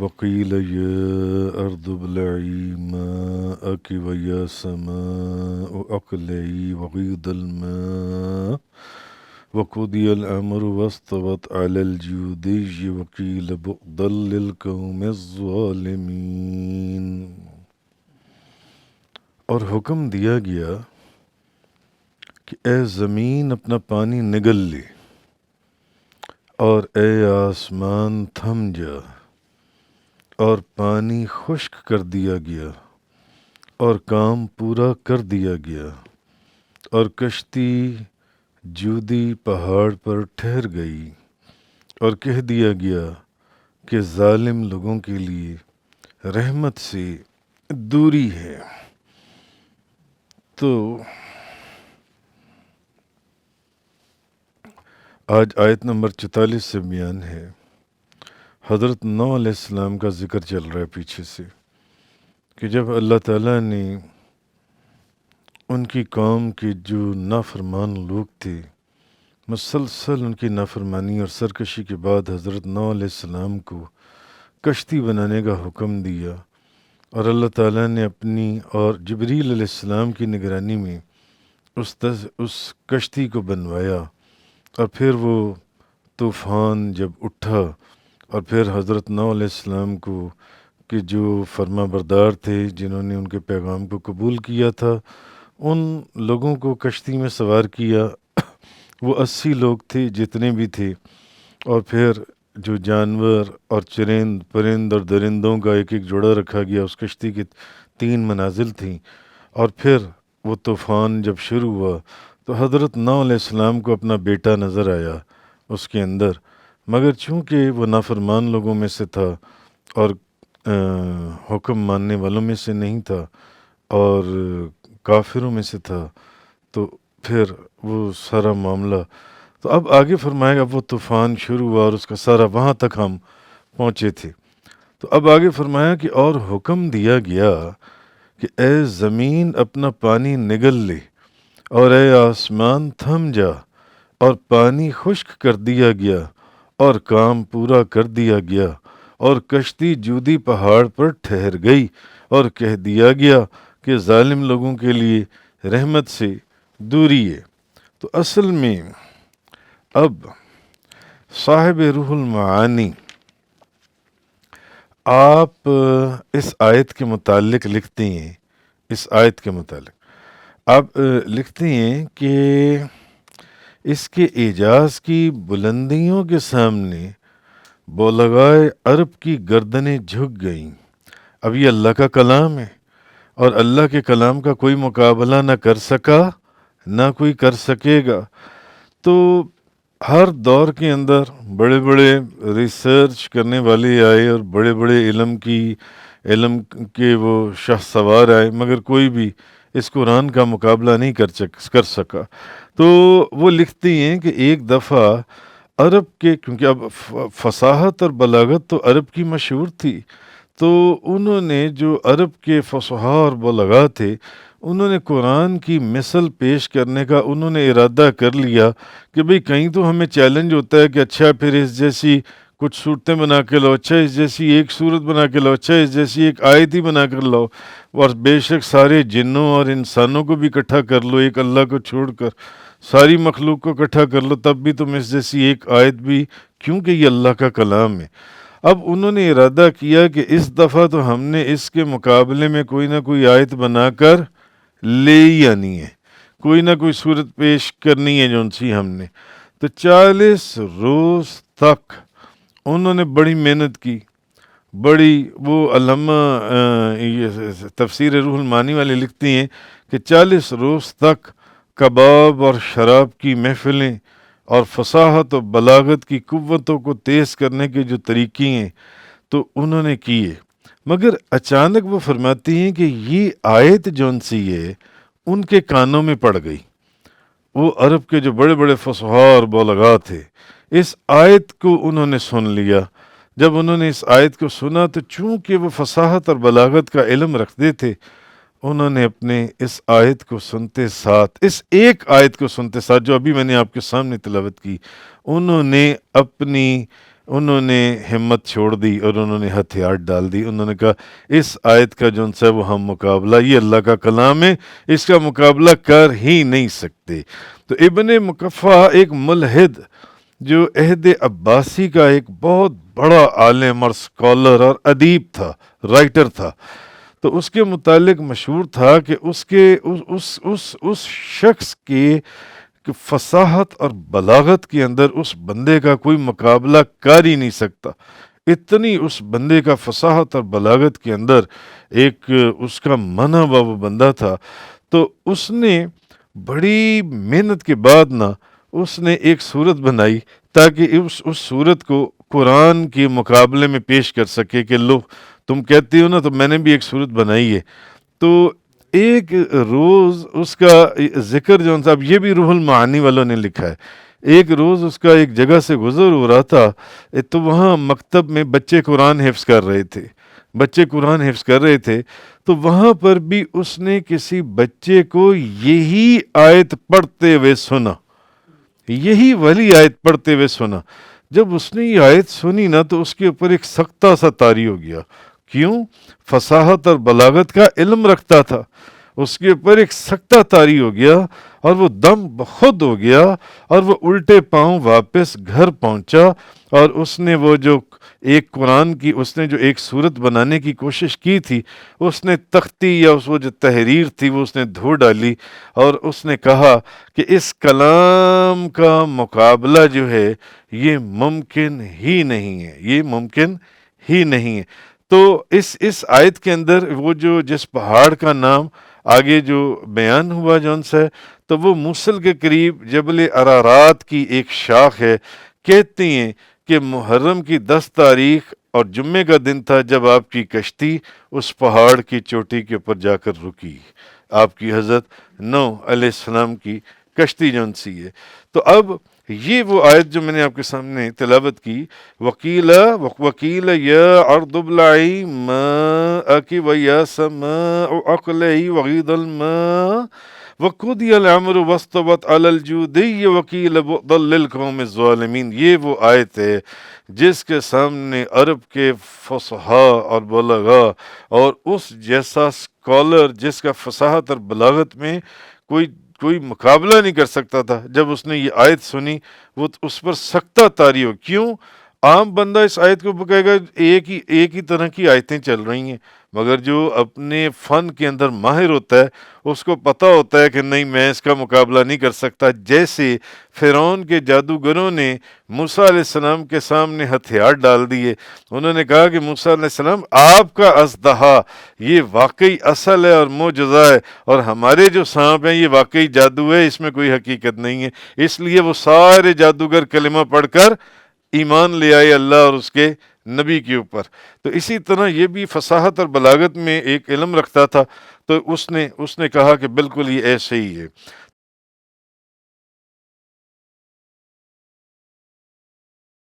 وقيل يا أرض ابلعي ماءك ويا سماء أقلعي وغيض الماء وقضي الأمر واستوت على الجودي وقيل بعدا للقوم الظالمين۔ اور حکم دیا گیا کہ اے زمین اپنا پانی نگل لے، اور اے آسمان تھم جا، اور پانی خشک کر دیا گیا اور کام پورا کر دیا گیا، اور کشتی جودی پہاڑ پر ٹھہر گئی، اور کہہ دیا گیا کہ ظالم لوگوں کے لیے رحمت سے دوری ہے۔ تو آج آیت نمبر 44 سے بیان ہے۔ حضرت نوح علیہ السلام کا ذکر چل رہا ہے پیچھے سے، کہ جب اللہ تعالیٰ نے ان کی قوم کے جو نافرمان لوگ تھے، مسلسل ان کی نافرمانی اور سرکشی کے بعد حضرت نوح علیہ السلام کو کشتی بنانے کا حکم دیا، اور اللہ تعالیٰ نے اپنی اور جبریل علیہ السلام کی نگرانی میں اس کشتی کو بنوایا، اور پھر وہ طوفان جب اٹھا، اور پھر حضرت نوح علیہ السلام کو کہ جو فرما بردار تھے، جنہوں نے ان کے پیغام کو قبول کیا تھا، ان لوگوں کو کشتی میں سوار کیا۔ وہ 80 لوگ تھے جتنے بھی تھے، اور پھر جو جانور اور چرند پرند اور درندوں کا ایک ایک جوڑا رکھا گیا۔ اس کشتی کی 3 منازل تھیں، اور پھر وہ طوفان جب شروع ہوا تو حضرت نوح علیہ السلام کو اپنا بیٹا نظر آیا اس کے اندر، مگر چونکہ وہ نافرمان لوگوں میں سے تھا اور حکم ماننے والوں میں سے نہیں تھا اور کافروں میں سے تھا، تو پھر وہ سارا معاملہ، تو اب آگے فرمائے گا وہ طوفان شروع ہوا اور اس کا سارا وہاں تک ہم پہنچے تھے۔ تو اب آگے فرمایا کہ اور حکم دیا گیا کہ اے زمین اپنا پانی نگل لے، اور اے آسمان تھم جا، اور پانی خشک کر دیا گیا اور کام پورا کر دیا گیا، اور کشتی جودی پہاڑ پر ٹھہر گئی، اور کہہ دیا گیا کہ ظالم لوگوں کے لیے رحمت سے دوری ہے۔ تو اصل میں اب صاحب روح المعانی آپ اس آیت کے متعلق لکھتے ہیں، اس آیت کے متعلق آپ لکھتے ہیں کہ اس کے اعجاز کی بلندیوں کے سامنے بولغائے عرب کی گردنیں جھک گئیں۔ اب یہ اللہ کا کلام ہے، اور اللہ کے کلام کا کوئی مقابلہ نہ کر سکا، نہ کوئی کر سکے گا۔ تو ہر دور کے اندر بڑے بڑے ریسرچ کرنے والے آئے، اور بڑے بڑے علم کے وہ شاہ سوار آئے، مگر کوئی بھی اس قرآن کا مقابلہ نہیں کر سکا۔ تو وہ لکھتے ہیں کہ ایک دفعہ عرب کے، کیونکہ اب فصاحت اور بلاغت تو عرب کی مشہور تھی، تو انہوں نے جو عرب کے فصحاء اور بلغاء تھے، انہوں نے قرآن کی مثل پیش کرنے کا انہوں نے ارادہ کر لیا کہ بھئی کہیں تو ہمیں چیلنج ہوتا ہے کہ اچھا پھر اس جیسی کچھ صورتیں بنا کے لاؤ، اچھا اس جیسی ایک صورت بنا کے لاؤ، اچھا اس جیسی ایک آیت ہی بنا کر لاؤ، اور بے شک سارے جنوں اور انسانوں کو بھی اکٹھا کر لو، ایک اللہ کو چھوڑ کر ساری مخلوق کو اکٹھا کر لو، تب بھی تم اس جیسی ایک آیت بھی، کیونکہ یہ اللہ کا کلام ہے۔ اب انہوں نے ارادہ کیا کہ اس دفعہ تو ہم نے اس کے مقابلے میں کوئی نہ کوئی آیت بنا کر لے ہی آنی ہے، کوئی نہ کوئی صورت پیش کرنی ہے جون سی ہم نے۔ تو 40 روز تک انہوں نے بڑی محنت کی، بڑی وہ علامہ تفسیر روح المعانی والے لکھتے ہیں کہ 40 روز تک کباب اور شراب کی محفلیں اور فصاحت و بلاغت کی قوتوں کو تیز کرنے کے جو طریقے ہیں تو انہوں نے کیے، مگر اچانک وہ فرماتی ہیں کہ یہ آیت جون سی ہے ان کے کانوں میں پڑ گئی۔ وہ عرب کے جو بڑے بڑے فصحاء اور بلغاء تھے، اس آیت کو انہوں نے سن لیا۔ جب انہوں نے اس آیت کو سنا تو چونکہ وہ فصاحت اور بلاغت کا علم رکھتے تھے، انہوں نے اپنے اس آیت کو سنتے ساتھ، اس ایک آیت کو سنتے ساتھ جو ابھی میں نے آپ کے سامنے تلاوت کی، انہوں نے اپنی انہوں نے ہمت چھوڑ دی اور انہوں نے ہتھیار ڈال دی. انہوں نے کہا اس آیت کا جو ہے وہ ہم مقابلہ، یہ اللہ کا کلام ہے، اس کا مقابلہ کر ہی نہیں سکتے. تو ابن مکفع ایک ملحد جو عہد عباسی کا ایک بہت بڑا عالم اور اسکالر اور ادیب تھا، رائٹر تھا. تو اس کے متعلق مشہور تھا کہ اس کے اس شخص کی کہ فصاحت اور بلاغت کے اندر اس بندے کا کوئی مقابلہ کر ہی نہیں سکتا. اتنی اس بندے کا فصاحت اور بلاغت کے اندر ایک اس کا منا ہوا وہ بندہ تھا. تو اس نے بڑی محنت کے بعد اس نے ایک صورت بنائی تاکہ اس صورت کو قرآن کے مقابلے میں پیش کر سکے کہ لو تم کہتی ہو نا تو میں نے بھی ایک صورت بنائی ہے. تو ایک روز اس کا ذکر جو صاحب، یہ بھی روح المعانی والوں نے لکھا ہے. ایک روز اس کا ایک جگہ سے گزر ہو رہا تھا، تو وہاں مکتب میں بچے قرآن حفظ کر رہے تھے. تو وہاں پر بھی اس نے کسی بچے کو یہی آیت پڑھتے ہوئے سنا، یہی والی آیت پڑھتے ہوئے سنا. جب اس نے یہ آیت سنی تو اس کے اوپر ایک سختہ سا طاری ہو گیا. کیوں؟ فصاحت اور بلاغت کا علم رکھتا تھا. اس کے اوپر ایک سختہ طاری ہو گیا اور وہ دم بخود ہو گیا اور وہ الٹے پاؤں واپس گھر پہنچا. اور اس نے وہ جو ایک قرآن کی اس نے جو ایک صورت بنانے کی کوشش کی تھی، اس نے تختی یا وہ جو تحریر تھی وہ اس نے دھو ڈالی اور اس نے کہا کہ اس کلام کا مقابلہ جو ہے یہ ممکن ہی نہیں ہے، یہ ممکن ہی نہیں ہے. تو اس آیت کے اندر وہ جو جس پہاڑ کا نام آگے جو بیان ہوا جون سے، تو وہ موصل کے قریب جبل ارارات کی ایک شاخ ہے. کہتی ہیں کہ محرم کی 10 تاریخ اور جمعے کا دن تھا جب آپ کی کشتی اس پہاڑ کی چوٹی کے اوپر جا کر رکی. آپ کی حضرت نوح علیہ السلام کی کشتی جون سی ہے. تو اب یہ وہ آیت جو میں نے آپ کے سامنے تلاوت کی، وکیل یا ارض ابلعی ماءک ویا سماء اقلعی وغیض الماء وقضی الامر واستوت علی الجودی وکیل بعدا للقوم الظالمین. یہ وہ آیت ہے جس کے سامنے عرب کے فصحاء اور بلغاء اور اس جیسا اسکالر جس کا فصاحت اور بلاغت میں کوئی مقابلہ نہیں کر سکتا تھا. جب اس نے یہ آیت سنی وہ اس پر سختہ طاری ہو. کیوں؟ عام بندہ اس آیت کو کہے گا ایک ہی طرح کی آیتیں چل رہی ہیں، مگر جو اپنے فن کے اندر ماہر ہوتا ہے اس کو پتہ ہوتا ہے کہ نہیں میں اس کا مقابلہ نہیں کر سکتا. جیسے فرعون کے جادوگروں نے موسیٰ علیہ السلام کے سامنے ہتھیار ڈال دیے. انہوں نے کہا کہ موسیٰ علیہ السلام آپ کا اژدہا یہ واقعی اصل ہے اور معجزہ ہے، اور ہمارے جو سانپ ہیں یہ واقعی جادو ہے، اس میں کوئی حقیقت نہیں ہے. اس لیے وہ سارے جادوگر کلمہ پڑھ کر ایمان لے آئے اللہ اور اس کے نبی کے اوپر. تو اسی طرح یہ بھی فصاحت اور بلاغت میں ایک علم رکھتا تھا. تو اس نے کہا کہ بالکل یہ ایسے ہی ہے.